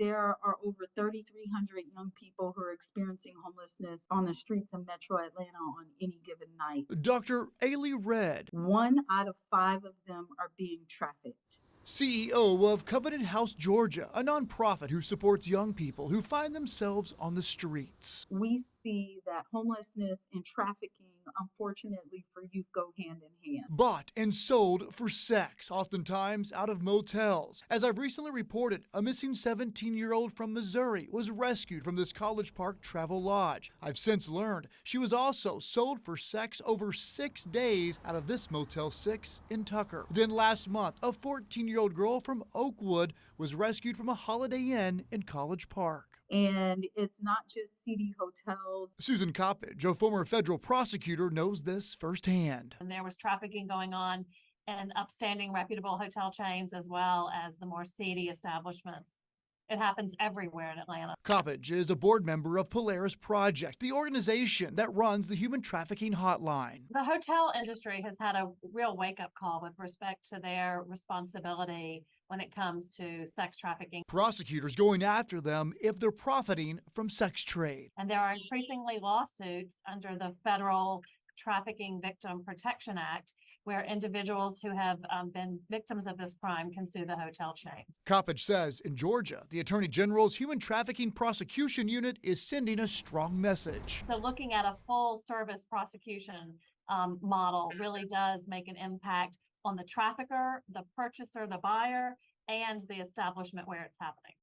there are over 3,300 young people who are experiencing homelessness on the streets of Metro Atlanta on any given night. Dr. Ailey Red, 1 out of 5 of them are being trafficked. CEO of Covenant House Georgia, a nonprofit who supports young people who find themselves on the streets. We see that homelessness and trafficking, unfortunately for youth, go hand in hand. Bought and sold for sex, oftentimes out of motels. As I've recently reported, a missing 17-year-old from Missouri was rescued from this College Park travel lodge. I've since learned she was also sold for sex over 6 days out of this Motel 6 in Tucker. Then last month, a 14-year-old girl from Oakwood was rescued from a Holiday Inn in College Park. And it's not just seedy hotels. Susan Coppage, a former federal prosecutor, knows this firsthand. And there was trafficking going on in upstanding, reputable hotel chains as well as the more seedy establishments. It happens everywhere in Atlanta. Coppage is a board member of Polaris Project, the organization that runs the human trafficking hotline. The hotel industry has had a real wake-up call with respect to their responsibility when it comes to sex trafficking. Prosecutors going after them if they're profiting from sex trade. And there are increasingly lawsuits under the Federal Trafficking Victim Protection Act where individuals who have been victims of this crime can sue the hotel chains. Coppage says in Georgia, the Attorney General's Human Trafficking Prosecution Unit is sending a strong message. So looking at a full service prosecution model really does make an impact on the trafficker, the purchaser, the buyer, and the establishment where it's happening.